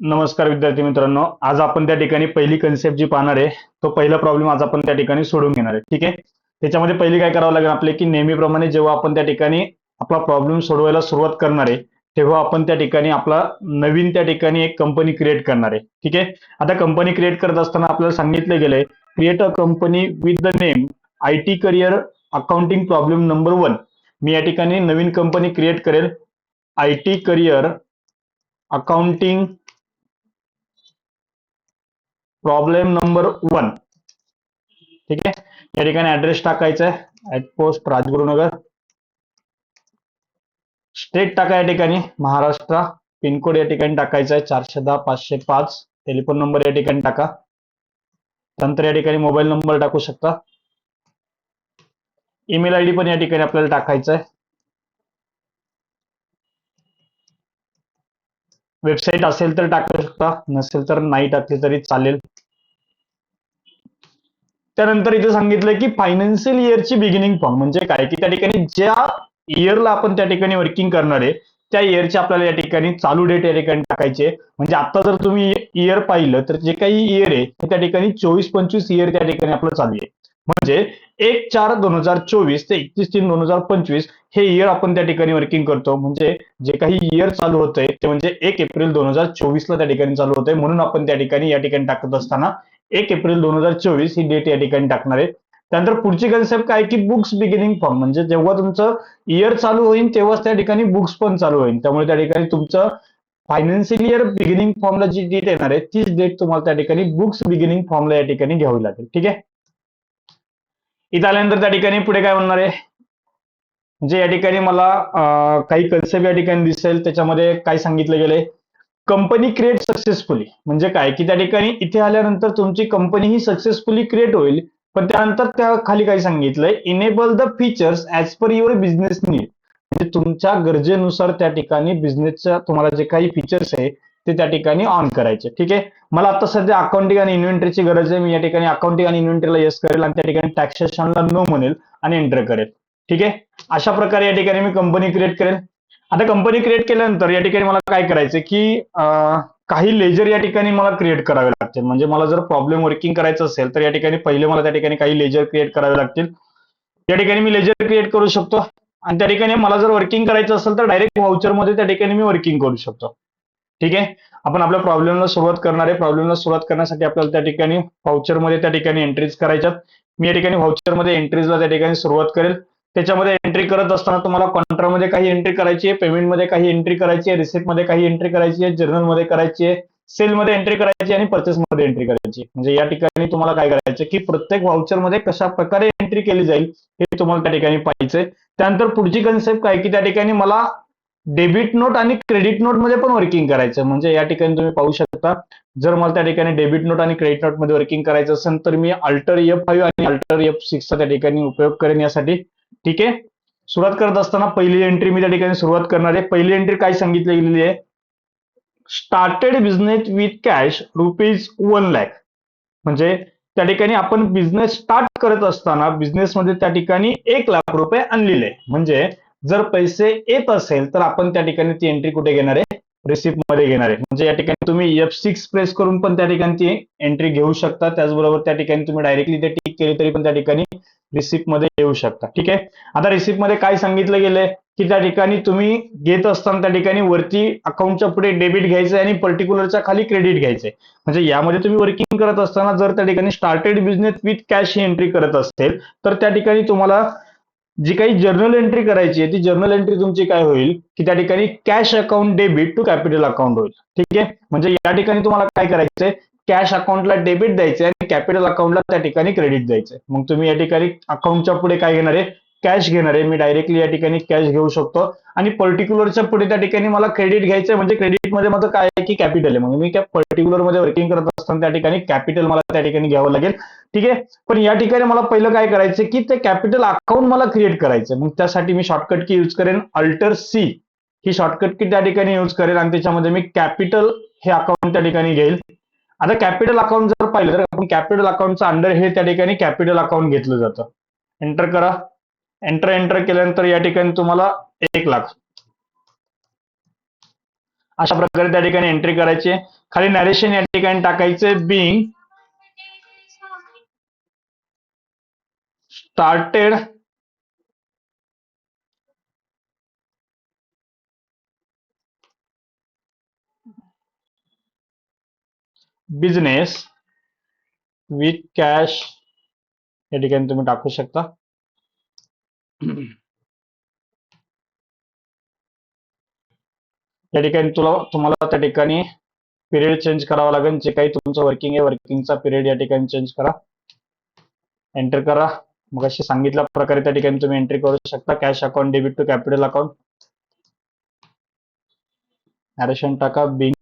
नमस्कार विद्यार्थी मित्रांनो, आज आपण त्या ठिकाणी पहिली कन्सेप्ट जी पाहणार आहे, तो पहिला प्रॉब्लेम आज आपण त्या ठिकाणी सोडून घेणार आहे. ठीक आहे. त्याच्यामध्ये पहिली काय करावं लागेल आपले, की नेहमीप्रमाणे जेव्हा आपण त्या ठिकाणी आपला प्रॉब्लेम सोडवायला सुरुवात करणार आहे, तेव्हा आपण त्या ठिकाणी आपला नवीन त्या ठिकाणी एक कंपनी क्रिएट करणार आहे. ठीक आहे. आता कंपनी क्रिएट करत असताना आपल्याला सांगितलं गेलंय, create a company with the name IT career accounting problem number 1. मी या ठिकाणी नवीन कंपनी क्रिएट करेल, IT career accounting problem number 1. ठीक आहे. या ठिकाणी ऍड्रेस टाकायचा आहे, ऍट पोस्ट राजगुरुनगर, स्टेट टाका या ठिकाणी महाराष्ट्र, पिनकोड या ठिकाणी टाकायचा आहे 410-505, टेलिफोन नंबर या ठिकाणी टाका, नंतर या ठिकाणी मोबाईल नंबर टाकू शकता, ईमेल आयडी पण या ठिकाणी आपल्याला टाकायचा आहे, वेबसाईट असेल तर टाकू शकता, नसेल तर नाही टाकली तरी चालेल. त्यानंतर इथे सांगितलं की फायनान्शियल इयरची बिगिनिंग फॉर्म म्हणजे काय, की त्या ठिकाणी ज्या इयरला आपण त्या ठिकाणी वर्किंग करणार आहे त्या इयरची आपल्याला या ठिकाणी चालू डेट या ठिकाणी टाकायची आहे. म्हणजे आता जर तुम्ही इयर पाहिलं तर जे काही इयर आहे ते त्या ठिकाणी 24-25 इयर त्या ठिकाणी आपलं चालू आहे. म्हणजे 1/4/2024 ते 31/3/2025 हे इयर आपण त्या ठिकाणी वर्किंग करतो. म्हणजे जे काही इयर चालू होतंय ते म्हणजे 1 एप्रिल 2024 ला त्या ठिकाणी चालू होतंय. म्हणून आपण त्या ठिकाणी या ठिकाणी टाकत असताना 1 एप्रिल 2024 ही डेट या ठिकाणी टाकणार आहे. त्यानंतर पुढची कन्सेप्ट काय, की बुक्स बिगिनिंग फॉर्म म्हणजे जेव्हा तुमचं इयर चालू होईल तेव्हाच त्या ठिकाणी बुक्स पण चालू होईल. त्यामुळे त्या ठिकाणी तुमचं फायनान्शियल इयर बिगिनिंग फॉर्मला जी डेट येणार आहे तीच डेट तुम्हाला त्या ठिकाणी बुक्स बिगिनिंग फॉर्मला या ठिकाणी घ्यावी लागेल. ठीक आहे. इथं आल्यानंतर त्या ठिकाणी पुढे काय म्हणणार आहे, म्हणजे या ठिकाणी मला काही कन्सेप्ट या ठिकाणी दिसेल. त्याच्यामध्ये काय सांगितलं गेलंय, कंपनी क्रिएट सक्सेसफुली म्हणजे काय, की त्या ठिकाणी इथे आल्यानंतर तुमची कंपनी ही सक्सेसफुली क्रिएट होईल. पण त्यानंतर त्या खाली काय सांगितलंय, enable the features as per your business need म्हणजे तुमच्या गरजेनुसार त्या ठिकाणी बिझनेसच्या तुम्हाला जे काही फीचर्स आहे ते त्या ठिकाणी ऑन करायचे. ठीक आहे. मला आता सध्या अकाउंटिंग आणि इन्व्हेंटरीची गरज आहे. मी या ठिकाणी अकाउंटिंग आणि इन्व्हेंटरीला येस करेल आणि त्या ठिकाणी टॅक्सेशनला नो म्हणेल आणि एंटर करेल. ठीक आहे. अशा प्रकारे या ठिकाणी मी कंपनी क्रिएट करेल. आता कंपनी क्रिएट केल्यानंतर या ठिकाणी मला काय करायचं, की काही लेजर या ठिकाणी मला क्रिएट करावे लागतील. म्हणजे मला जर प्रॉब्लेम वर्किंग करायचं असेल तर या ठिकाणी पहिले मला त्या ठिकाणी काही लेजर क्रिएट करावे लागतील. या ठिकाणी मी लेजर क्रिएट करू शकतो आणि त्या ठिकाणी मला जर वर्किंग करायचं असेल तर डायरेक्ट व्हाउचर मध्ये त्या ठिकाणी मी वर्किंग करू शकतो. ठीक आहे. आपण आपल्या प्रॉब्लेमला सुरुवात करणार आहे. प्रॉब्लेमला सुरुवात करण्यासाठी आपल्याला त्या ठिकाणी व्हाउचर मध्ये त्या ठिकाणी एंट्रीज करायच्यात. मी या ठिकाणी व्हाउचर मध्ये एंट्रीजला त्या ठिकाणी सुरुवात करेल. त्याच्यामध्ये एंट्री करत असताना तुम्हाला कॉन्ट्रामध्ये काही एंट्री करायची आहे, पेमेंटमध्ये काही एंट्री करायची आहे, रिसिप्टमध्ये काही एंट्री करायची आहे, जर्नलमध्ये करायची आहे, सेलमध्ये एंट्री करायची आणि परचेसमध्ये एंट्री करायची. म्हणजे या ठिकाणी तुम्हाला काय करायचं, की प्रत्येक व्हाउचरमध्ये कशा प्रकारे एंट्री केली जाईल हे तुम्हाला त्या ठिकाणी पाहायचंय. त्यानंतर पुढची कन्सेप्ट काय, की त्या ठिकाणी मला डेबिट नोट आणि क्रेडिट नोट मध्ये पण वर्किंग करायचं. म्हणजे या ठिकाणी तुम्ही पाहू शकता, जर मला त्या ठिकाणी डेबिट नोट आणि क्रेडिट नोट मध्ये वर्किंग करायचं असेल तर मी अल्टर F5 आणि अल्टर F6 चा त्या ठिकाणी उपयोग करेन यासाठी. ठीक आहे. सुरुवात करत असताना पहिली एंट्री मी त्या ठिकाणी सुरुवात करणार आहे. पहिली एंट्री काय सांगितली गेलेली आहे, स्टार्टेड बिझनेस विथ कॅश ₹1,00,000 म्हणजे त्या ठिकाणी आपण बिझनेस स्टार्ट करत असताना बिझनेसमध्ये त्या ठिकाणी ₹1,00,000 आणलेले. म्हणजे जर पैसे येत असेल तर आपण त्या ठिकाणी ती एंट्री कुठे घेणार आहे, रिसिप्ट मध्ये घेणार आहे. म्हणजे या ठिकाणी तुम्ही F6 प्रेस करून पण त्या ठिकाणी ती एंट्री घेऊ शकता. त्याचबरोबर त्या ठिकाणी तुम्ही डायरेक्टली ते टिक केली तरी पण त्या ठिकाणी रिसिप्ट मध्ये येऊ शकता. ठीक आहे. आता रिसिप्ट मध्ये काय सांगितलं गेलंय, की त्या ठिकाणी तुम्ही घेत असताना त्या ठिकाणी वरती अकाउंटच्या पुढे डेबिट घ्यायचं आणि पर्टिक्युलरच्या खाली क्रेडिट घ्यायचंय. म्हणजे यामध्ये तुम्ही वर्किंग करत असताना जर त्या ठिकाणी started business with cash he entry करत असेल तर त्या ठिकाणी तुम्हाला जी काही जर्नल एंट्री करायची आहे ती जर्नल एंट्री तुमची काय होईल, की त्या ठिकाणी cash account debit to capital account होईल. ठीक आहे. म्हणजे या ठिकाणी तुम्हाला काय करायचंय, कॅश अकाउंटला डेबिट द्यायचंय आणि कॅपिटल अकाउंटला त्या ठिकाणी क्रेडिट द्यायचंय. मग तुम्ही या ठिकाणी अकाउंटच्या पुढे काय घेणार आहे, कॅश घेणार आहे. मी डायरेक्टली या ठिकाणी कॅश घेऊ शकतो आणि पर्टिक्युलरच्या पुढे त्या ठिकाणी मला क्रेडिट घ्यायचंय. म्हणजे क्रेडिट मध्ये माझं काय आहे, की कॅपिटल आहे. म्हणजे मी त्या पर्टिक्युलर मध्ये वर्किंग करत असताना त्या ठिकाणी कॅपिटल मला त्या ठिकाणी घ्यावं लागेल. ठीक आहे. पण या ठिकाणी मला पहिलं काय करायचं, की ते कॅपिटल अकाउंट मला क्रिएट करायचं. मग त्यासाठी मी शॉर्टकट की यूज करेन अल्टर C ही शॉर्टकट की त्या ठिकाणी यूज करेल आणि त्याच्यामध्ये मी कॅपिटल हे अकाउंट त्या ठिकाणी घेईल. आता कॅपिटल अकाउंट जर पाहिलं तर आपण कॅपिटल अकाउंटचा अंडर हे त्या ठिकाणी कॅपिटल अकाउंट घेतलं जातं. एंटर करा. एंटर केल्यानंतर या ठिकाणी तुम्हाला 1,00,000. अशा प्रकारे त्या ठिकाणी एंट्री करायची. खाली नॅरेशन या ठिकाणी टाकायचे being started business with cash या ठिकाणी तुम्ही टाकू शकता. या ठिकाणी तुम्हाला त्या ठिकाणी पिरियड चेंज करावा लागेल. जे काही तुमचं वर्किंग आहे वर्किंगचा पिरियड या ठिकाणी चेंज करा. एंटर करा. मग अशी सांगितल्या प्रकारे त्या ठिकाणी तुम्ही एंट्री करू शकता. Cash account debit to capital account. Narration टाका being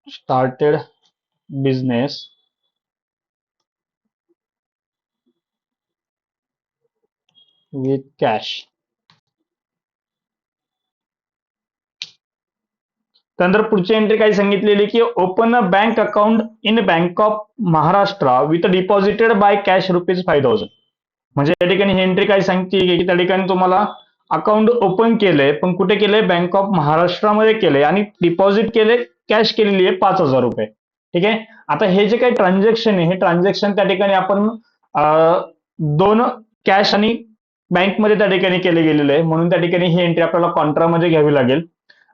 started business with cash. त्यानंतर पुढची एंट्री काय सांगितलेली की open a bank account in bank of Maharashtra with deposited by cash ₹5,000. म्हणजे या ठिकाणी ही एंट्री काय सांगते की त्या ठिकाणी तुम्हाला अकाउंट ओपन केलंय पण कुठे केलंय बँक ऑफ महाराष्ट्रामध्ये केलंय आणि डिपॉझिट केले कॅश केलेली आहे ₹5,000. ठीक आहे. आता हे जे काही ट्रान्झॅक्शन आहे हे ट्रान्झॅक्शन त्या ठिकाणी आपण दोन कॅश आणि बँकमध्ये त्या ठिकाणी केले गेलेले आहे म्हणून त्या ठिकाणी ही एंट्री आपल्याला कॉन्ट्रामध्ये घ्यावी लागेल.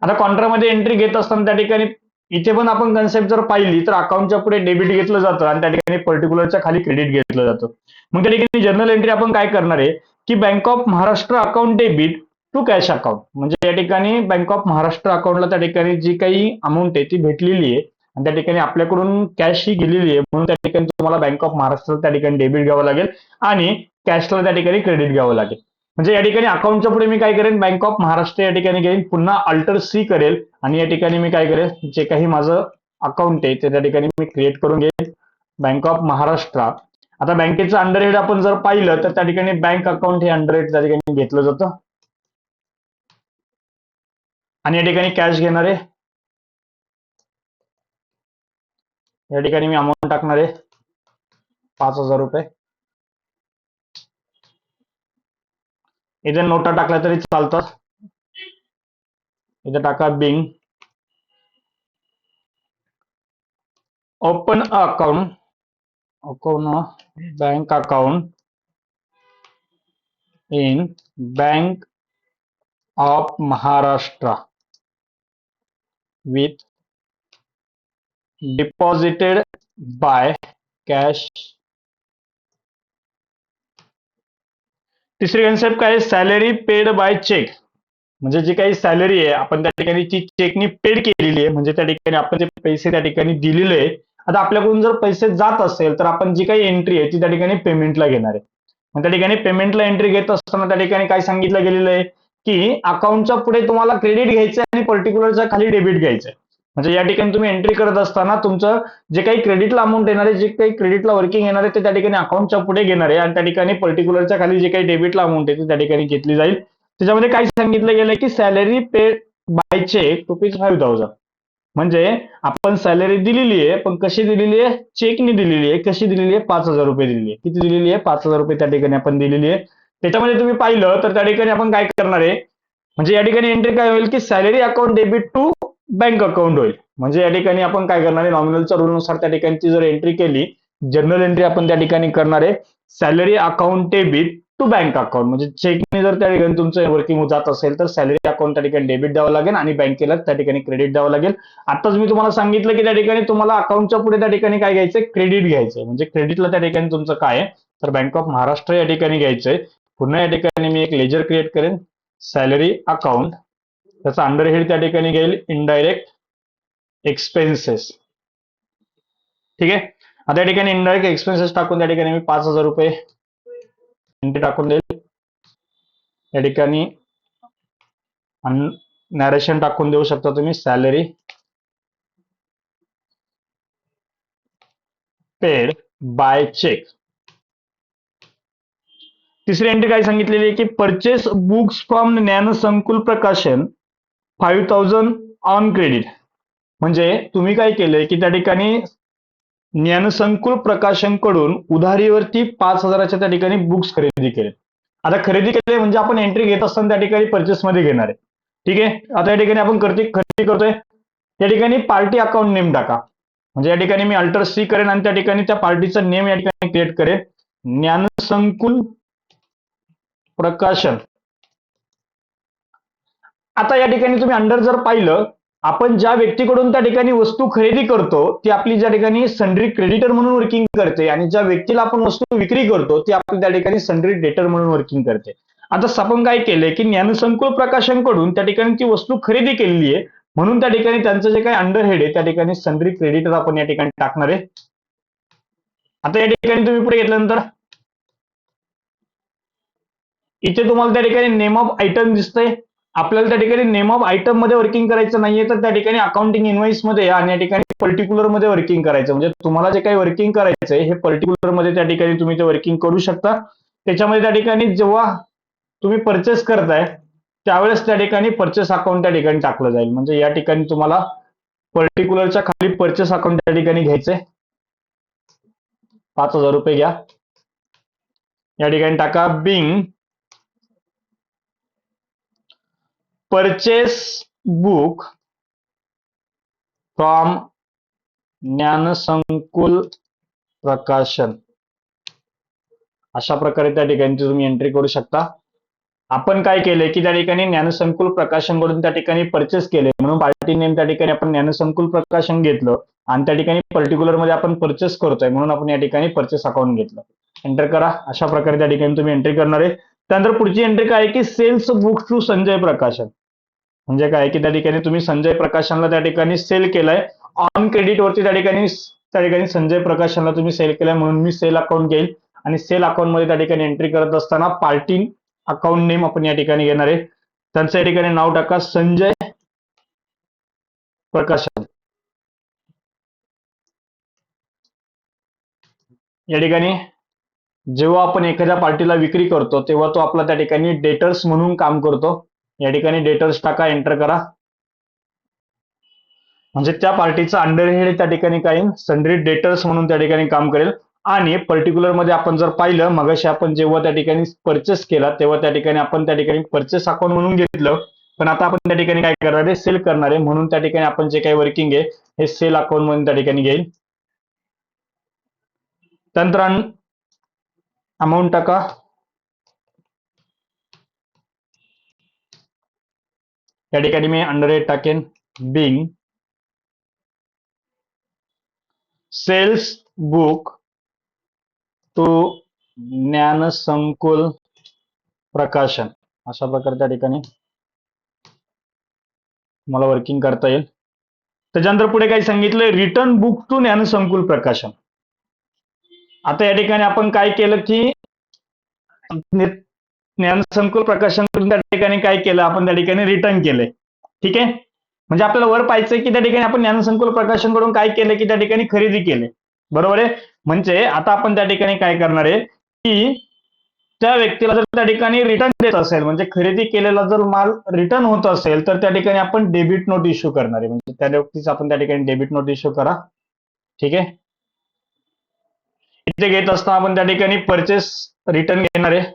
आता कॉन्ट्रामध्ये एंट्री घेत असताना त्या ठिकाणी इथे पण आपण कन्सेप्ट जर पाहिली तर अकाउंटच्या पुढे डेबिट घेतलं जातं आणि त्या ठिकाणी पर्टिक्युलरच्या खाली क्रेडिट घेतलं जातं. मग त्या ठिकाणी जनरल एंट्री आपण काय करणार आहे की bank of Maharashtra account debit to cash account. म्हणजे या ठिकाणी बँक ऑफ महाराष्ट्र अकाउंटला त्या ठिकाणी जी काही अमाऊंट आहे ती भेटलेली आहे आणि त्या ठिकाणी आपल्याकडून कॅश ही गेलेली आहे म्हणून त्या ठिकाणी तुम्हाला बँक ऑफ महाराष्ट्र त्या ठिकाणी डेबिट घ्यावं लागेल आणि कॅशला त्या ठिकाणी क्रेडिट घ्यावं लागेल. म्हणजे या ठिकाणी अकाउंटच्या पुढे मी काय करेन बँक ऑफ महाराष्ट्र या ठिकाणी घेईन पुन्हा अल्टर सी करेल आणि या ठिकाणी मी काय करेन जे काही माझं अकाउंट आहे ते त्या ठिकाणी मी क्रिएट करून घेईन बँक ऑफ महाराष्ट्र. आता बँकेचं अंडरहेड आपण जर पाहिलं तर त्या ठिकाणी बँक अकाउंट हे अंडरहेड त्या ठिकाणी घेतलं जातं आणि या ठिकाणी कॅश घेणार आहे. या ठिकाणी मी अमाऊंट टाकणार आहे ₹5,000. इथे नोटा टाकल्या तरी चालतात. इथे टाका being open account bank account in bank of Maharashtra with deposited by cash. तिसरी कन्सेप्ट काय सॅलरी पेड बाय चेक. म्हणजे जी काही सॅलरी आहे आपण त्या ठिकाणी ती चेकनी पेड केलेली आहे म्हणजे त्या ठिकाणी आपण जे पैसे त्या ठिकाणी दिलेले आहे. आता आपल्याकडून जर पैसे जात असेल तर आपण जी काही एंट्री आहे ती त्या ठिकाणी पेमेंटला घेणार आहे. मग त्या ठिकाणी पेमेंटला एंट्री घेत असताना त्या ठिकाणी काय सांगितलं गेलेलं आहे की अकाउंटच्या पुढे तुम्हाला क्रेडिट घ्यायचं आणि पर्टिक्युलरच्या खाली डेबिट घ्यायचं. म्हणजे या ठिकाणी तुम्ही एंट्री करत असताना तुमचं जे काही क्रेडिटला अमाऊंट येणार आहे जे काही क्रेडिटला वर्किंग येणार आहे ते त्या ठिकाणी अकाउंटच्या पुढे घेणार आहे आणि त्या ठिकाणी पर्टिक्युलरच्या खाली जे काही डेबिटला अमाऊंट आहे ती त्या ठिकाणी घेतली जाईल. त्याच्यामध्ये काय सांगितलं गेलं की सॅलरी पेड बाय चेक ₹5,000. म्हणजे आपण सॅलरी दिलेली आहे पण कशी दिलेली आहे चेकनी दिलेली आहे. कशी दिलेली आहे ₹5,000 दिलेली आहे. किती दिलेली आहे ₹5,000 त्या ठिकाणी आपण दिलेली आहे. त्याच्यामध्ये तुम्ही पाहिलं तर त्या ठिकाणी आपण काय करणार आहे म्हणजे या ठिकाणी एंट्री काय होईल की salary account debit to bank account होईल. म्हणजे या ठिकाणी आपण काय करणार आहे नॉमिनलच्या रूलनुसार त्या ठिकाणी जर एंट्री केली जनरल एंट्री आपण त्या ठिकाणी करणार आहे salary account debit to bank account. म्हणजे चेकने जर त्या ठिकाणी तुमचं वर्किंग जात असेल तर सॅलरी अकाउंट त्या ठिकाणी डेबिट द्यावं लागेल आणि बँकेला त्या ठिकाणी क्रेडिट द्यावं लागेल. आताच मी तुम्हाला सांगितलं की त्या ठिकाणी तुम्हाला अकाउंटच्या पुढे त्या ठिकाणी काय घ्यायचंय क्रेडिट घ्यायचं. म्हणजे क्रेडिटला त्या ठिकाणी तुमचं काय आहे तर बँक ऑफ महाराष्ट्र या ठिकाणी घ्यायचंय. पुन्हा या ठिकाणी मी एक लेजर क्रिएट करेन सॅलरी अकाउंट. त्याचा अंडरहेड त्या ठिकाणी घेईल इनडायरेक्ट एक्सपेन्सेस. ठीक आहे. आता या ठिकाणी इनडायरेक्ट एक्सपेन्सेस टाकून त्या ठिकाणी मी ₹5,000 एंट्री टाकून देईल. या ठिकाणी नॅरेशन टाकून देऊ शकता तुम्ही सॅलरी पेड बाय चेक. तिसरी एंट्री काय सांगितलेली आहे की परचेस बुक्स फ्रॉम ज्ञानसंकुल प्रकाशन 5,000 ऑन क्रेडिट. म्हणजे तुम्ही काय केलंय की त्या ठिकाणी ज्ञानसंकुल प्रकाशन कडून उधारीवरती 5,000च्या त्या ठिकाणी बुक्स खरेदी केले. आता खरेदी केले म्हणजे आपण एंट्री घेत असताना त्या ठिकाणी परचेस मध्ये घेणार आहे. ठीक आहे. आता या ठिकाणी आपण खरेदी करतोय, या ठिकाणी पार्टी अकाउंट नेम टाका. म्हणजे या ठिकाणी मी अल्टर सी करेन आणि त्या ठिकाणी त्या पार्टीचा नेम या ठिकाणी क्रिएट करेन, ज्ञानसंकुल प्रकाशन. आता या ठिकाणी तुम्ही अंडर जर पाहिलं, आपण ज्या व्यक्तीकडून त्या ठिकाणी वस्तू खरेदी करतो ती आपली ज्या ठिकाणी सन्ड्री क्रेडिटर म्हणून वर्किंग करते आणि ज्या व्यक्तीला आपण वस्तू विक्री करतो ती आपली त्या ठिकाणी सन्ड्री डेटर म्हणून वर्किंग करते. आता आपण काय केलंय की ज्ञानसंकुल प्रकाशनकडून त्या ठिकाणी ती वस्तू खरेदी केलेली आहे, म्हणून त्या ठिकाणी त्यांचं जे काही अंडर हेड आहे त्या ठिकाणी सन्ड्री क्रेडिटर आपण या ठिकाणी टाकणार आहे. आता या ठिकाणी तुम्ही पुढे घेतल्यानंतर इथे तुम्हाला त्या ठिकाणी नेम ऑफ आयटम दिसतंय. आपल्याला त्या ठिकाणी नेम ऑफ आयटम मध्ये वर्किंग करायचं नाहीये, तर त्या ठिकाणी अकाउंटिंग इनवाइस मध्ये आणि या ठिकाणी पर्टिक्युलर मध्ये वर्किंग करायचं. म्हणजे तुम्हाला जे काही वर्किंग करायचंय हे पर्टिक्युलर मध्ये त्या ठिकाणी तुम्ही ते वर्किंग करू शकता. त्याच्यामध्ये त्या ठिकाणी जेव्हा तुम्ही परचेस करताय त्यावेळेस त्या ठिकाणी परचेस अकाउंट त्या ठिकाणी टाकलं जाईल. म्हणजे या ठिकाणी तुम्हाला पर्टिक्युलरच्या खाली परचेस अकाउंट त्या ठिकाणी घ्यायचंय. 5,000 रुपये घ्या. या ठिकाणी टाका बिंग परचेस बुक फ्रॉम ज्ञानसंकुल प्रकाशन. अशा प्रकारे त्या ठिकाणी तुम्ही एंट्री करू शकता. आपण काय केलंय की त्या ठिकाणी ज्ञानसंकुल प्रकाशन कडून त्या ठिकाणी परचेस केले, म्हणून पार्टी नेम त्या ठिकाणी आपण ज्ञानसंकुल प्रकाशन घेतलं आणि त्या ठिकाणी पर्टिक्युलर मध्ये आपण परचेस करतोय म्हणून आपण या ठिकाणी परचेस अकाउंट घेतलं. एंटर करा. अशा प्रकारे त्या ठिकाणी तुम्ही एंट्री करणार आहे. त्यानंतर पुढची एंट्री काय आहे की cells book to Sanjay Prakashan. म्हणजे काय की त्या ठिकाणी तुम्ही संजय प्रकाशनला त्या ठिकाणी सेल केलाय ऑन क्रेडिट वरती, त्या ठिकाणी संजय प्रकाशनला तुम्ही सेल केलाय म्हणून मी सेल अकाउंट घेईल आणि सेल अकाउंट मध्ये त्या ठिकाणी एंट्री करत असताना पार्टी अकाउंट नेम आपण या ठिकाणी घेणार आहे. त्यांचं या ठिकाणी नाव टाका संजय प्रकाशन. या ठिकाणी जेव्हा आपण एखाद्या पार्टीला विक्री करतो तेव्हा तो आपला त्या ठिकाणी डेटर्स म्हणून काम करतो. या ठिकाणी डेटर्स टाका. एंटर करा. म्हणजे त्या पार्टीचा अंडर हेड त्या ठिकाणी काय सन्ड्री डेटर्स म्हणून त्या ठिकाणी काम करेल. आणि पर्टिक्युलर मध्ये आपण जर पाहिलं मगाशी आपण जेव्हा त्या ठिकाणी परचेस केला तेव्हा त्या ठिकाणी आपण त्या ठिकाणी परचेस अकाउंट म्हणून घेतलं, पण आता आपण त्या ठिकाणी काय करणार आहे सेल करणार आहे, म्हणून त्या ठिकाणी आपण जे काही वर्किंग आहे हे सेल अकाउंट म्हणून त्या ठिकाणी घेईल. त्यानंतर अमाऊंट टाका. या ठिकाणी मी अंडर हेड टाकेन बिंग सेल्स बुक टू ज्ञानसंकुल प्रकाशन. अशा प्रकारे त्या ठिकाणी मला वर्किंग करता येईल. त्याच्यानंतर पुढे काय सांगितलंय रिटर्न बुक टू ज्ञानसंकुल प्रकाशन. आता या ठिकाणी आपण काय केलं की ज्ञानसंकुल प्रकाशन त्या ठिकाणी काय केलं आपण त्या ठिकाणी रिटर्न केलंय. ठीक आहे. म्हणजे आपल्याला वर पाहायचंय की त्या ठिकाणी आपण ज्ञानसंकुल प्रकाशन कडून काय केलं की त्या ठिकाणी खरेदी केले. बरोबर आहे. म्हणजे आता आपण त्या ठिकाणी काय करणार आहे की त्या व्यक्तीला जर त्या ठिकाणी रिटर्न देत असेल म्हणजे खरेदी केलेला जर माल रिटर्न होत असेल तर त्या ठिकाणी आपण डेबिट नोट इश्यू करणार आहे. म्हणजे त्या व्यक्तीचं आपण त्या ठिकाणी डेबिट नोट इश्यू करा. ठीक आहे. इथे घेत असताना आपण त्या ठिकाणी परचेस रिटर्न घेणार आहे.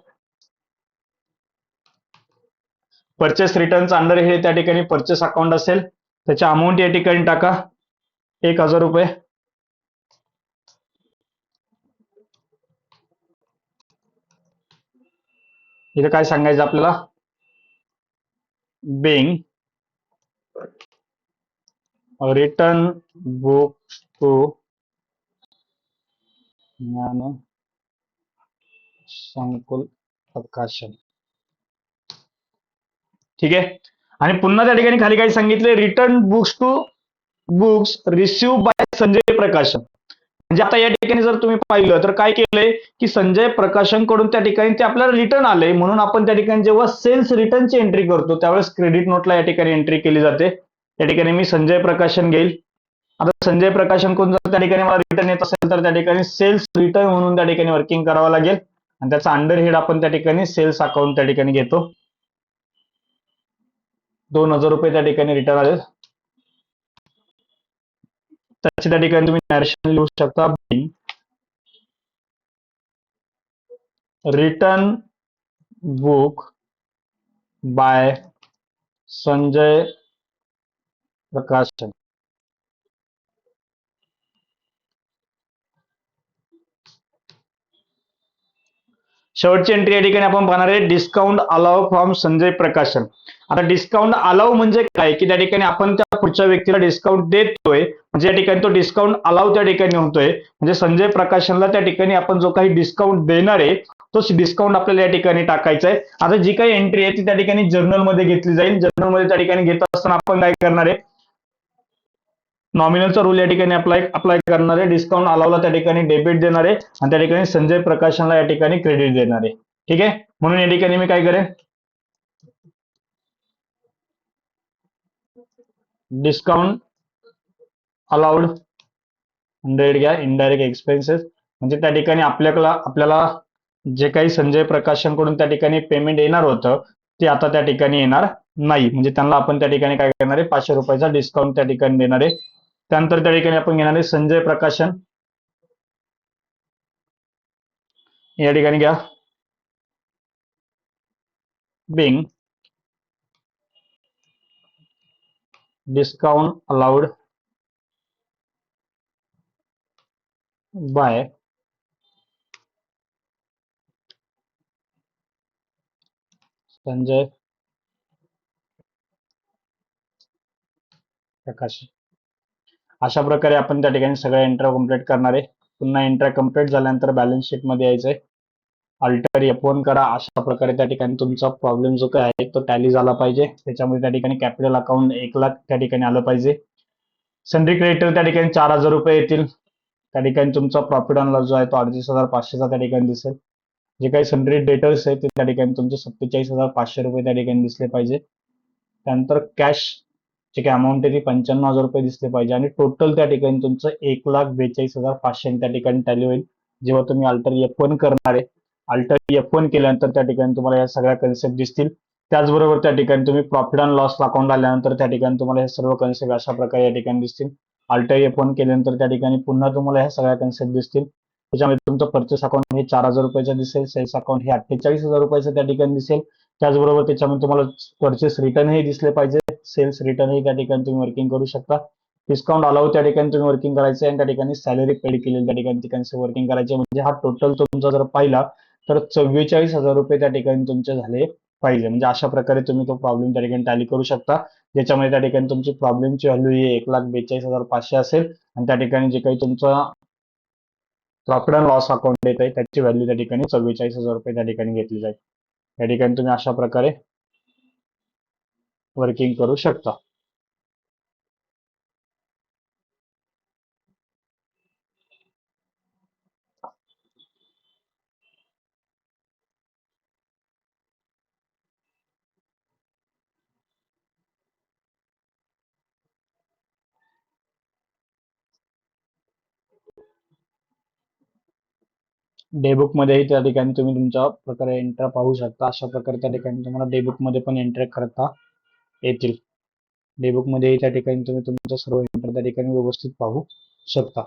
परचेस रिटर्नचा अंडर हे त्या ठिकाणी परचेस अकाउंट असेल. त्याची अमाऊंट या ठिकाणी टाका 1,000 रुपये. इथे काय सांगायचं आपल्याला बिंग रिटर्न बुक टू ज्ञानसंकुल प्रकाशन. ठीक आहे. आणि पुन्हा त्या ठिकाणी खाली काय सांगितले return books receive by Sanjay Prakashan. म्हणजे आता या ठिकाणी जर तुम्ही पाहिलं तर काय केलंय की संजय प्रकाशन कडून त्या ठिकाणी ते आपल्याला रिटर्न आले, म्हणून आपण त्या ठिकाणी जेव्हा सेल्स रिटर्नची एंट्री करतो त्यावेळेस क्रेडिट नोटला या ठिकाणी एंट्री केली जाते. त्या ठिकाणी मी संजय प्रकाशन घेईल. आता संजय प्रकाशन कडून जर त्या ठिकाणी मला रिटर्न येत असेल तर त्या ठिकाणी सेल्स रिटर्न म्हणून त्या ठिकाणी वर्किंग करावं लागेल आणि त्याचा अंडर हेड आपण त्या ठिकाणी सेल्स अकाउंट त्या ठिकाणी घेतो. 2,000 रुपये त्या ठिकाणी रिटर्न आले. त्याची त्या ठिकाणी तुम्ही नॅरेशन लिहू शकता रिटर्न बुक बाय संजय प्रकाशन. शेवटची एंट्री या ठिकाणी आपण पाहणार आहे डिस्काउंट अलाव फ्रॉम संजय प्रकाशन. आता डिस्काउंट अलाव म्हणजे काय की त्या ठिकाणी आपण त्या पुढच्या व्यक्तीला डिस्काउंट देतोय, म्हणजे या ठिकाणी तो डिस्काउंट अलाव त्या ठिकाणी होतोय, म्हणजे संजय प्रकाशनला त्या ठिकाणी आपण जो काही डिस्काउंट देणार आहे तो डिस्काउंट आपल्याला या ठिकाणी टाकायचा आहे. आता जी काही एंट्री आहे ती त्या ठिकाणी जर्नल मध्ये घेतली जाईल. जर्नल मध्ये त्या ठिकाणी घेत असताना आपण काय करणार आहे, नॉमिनलचा रूल या ठिकाणी अप्लाय करणार आहे. डिस्काउंट अलावला त्या ठिकाणी डेबिट देणार आहे आणि त्या ठिकाणी संजय प्रकाशनला या ठिकाणी क्रेडिट देणार आहे. ठीक आहे, म्हणून या ठिकाणी मी काय करेन, डिस्काउंट अलाउड 100 घ्या, इनडायरेक्ट एक्सपेन्सेस, म्हणजे त्या ठिकाणी आपल्याला जे काही संजय प्रकाशनकडून त्या ठिकाणी पेमेंट येणार होतं ते आता त्या ठिकाणी येणार नाही, म्हणजे त्यांना आपण त्या ठिकाणी काय करणार आहे, 500 रुपयाचा डिस्काउंट त्या ठिकाणी देणार आहे. त्यानंतर त्या ठिकाणी आपण घेणार आहे संजय प्रकाशन, या ठिकाणी घ्या being discount allowed by Sanjay Prakash. अशा प्रकारे आपण त्या ठिकाणी सगळ्या एंट्री कंप्लीट करणार आहे. पुन्हा एंट्री कंप्लीट झाल्यानंतर बॅलन्स शीट मध्ये यायचंय, अल्टर F1 करा. अशा प्रकारे त्या ठिकाणी तुमचा प्रॉब्लेम जो काय आहे तो टॅली झाला पाहिजे. त्याच्यामध्ये त्या ठिकाणी कॅपिटल अकाउंट 1,00,000 त्या ठिकाणी आलं पाहिजे. सनरी क्रेडिटर त्या ठिकाणी 4,000 रुपये येतील. त्या ठिकाणी तुमचा प्रॉफिट अँड लॉस जो आहे तो 38,500चा त्या ठिकाणी दिसेल. जे काही सनरी डेटर्स आहेत ते त्या ठिकाणी तुमचे 47,500 रुपये त्या ठिकाणी दिसले पाहिजे. त्यानंतर कॅश जे काही अमाऊंट आहे ती 95,000 रुपये दिसले पाहिजे आणि टोटल त्या ठिकाणी तुमचं 1,42,500 त्या ठिकाणी टॅली होईल. जेव्हा तुम्ही अल्टर F1 करणार आहे, अल्टर F1 केल्यानंतर त्या ठिकाणी तुम्हाला या सगळ्या कन्सेप्ट दिसतील. त्याचबरोबर त्या ठिकाणी तुम्ही प्रॉफिट अँड लॉस अकाउंट आल्यानंतर त्या ठिकाणी तुम्हाला हे सर्व कन्सेप्ट अशा प्रकारे या ठिकाणी दिसतील. अल्टर F1 केल्यानंतर त्या ठिकाणी पुन्हा तुम्हाला ह्या सगळ्या कन्सेप्ट दिसतील. त्याच्यामध्ये तुमचं परचेस अकाउंट हे 4,000 रुपयाचं दिसेल, सेल्स अकाउंट हे 48,000 रुपयाचं त्या ठिकाणी दिसेल. त्याचबरोबर त्याच्यामध्ये तुम्हाला परचेस रिटर्न हे दिसले पाहिजे, सेल्स रिटर्न हे त्या ठिकाणी तुम्ही वर्किंग करू शकता. डिस्काउंट अलाव त्या ठिकाणी तुम्ही वर्किंग करायचं आणि त्या ठिकाणी सॅलरी पेड केलेली त्या ठिकाणी कन्सेप्ट वर्किंग करायचे. म्हणजे हा टोटल तुमचा जर पाहिला तर 44,000 रुपये त्या ठिकाणी तुमचे झाले पाहिजे. म्हणजे अशा प्रकारे तुम्ही तो प्रॉब्लेम त्या ठिकाणी टॅली करू शकता, ज्याच्यामध्ये त्या ठिकाणी तुमची प्रॉब्लेमची व्हॅल्यू ही 1,42,500 असेल आणि त्या ठिकाणी जे काही तुमचा प्रॉफिट अँड लॉस अकाउंट येत आहे त्याची व्हॅल्यू त्या ठिकाणी 44,000 रुपये त्या ठिकाणी घेतली जाईल. या ठिकाणी तुम्ही अशा प्रकारे वर्किंग करू शकता. डेबुक मध्येही त्या ठिकाणी तुम्ही तुमच्या प्रकारे एंट्री पाहू शकता. अशा प्रकारे त्या ठिकाणी तुम्हाला डेबुक मध्ये पण एंट्री करता येतील. डेबुक मध्येही त्या ठिकाणी तुम्ही तुमच्या सर्व एंट्री त्या ठिकाणी व्यवस्थित पाहू शकता.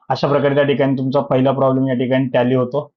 अशा प्रकारे त्या ठिकाणी तुमचा पहिला प्रॉब्लेम या ठिकाणी टॅली होतो.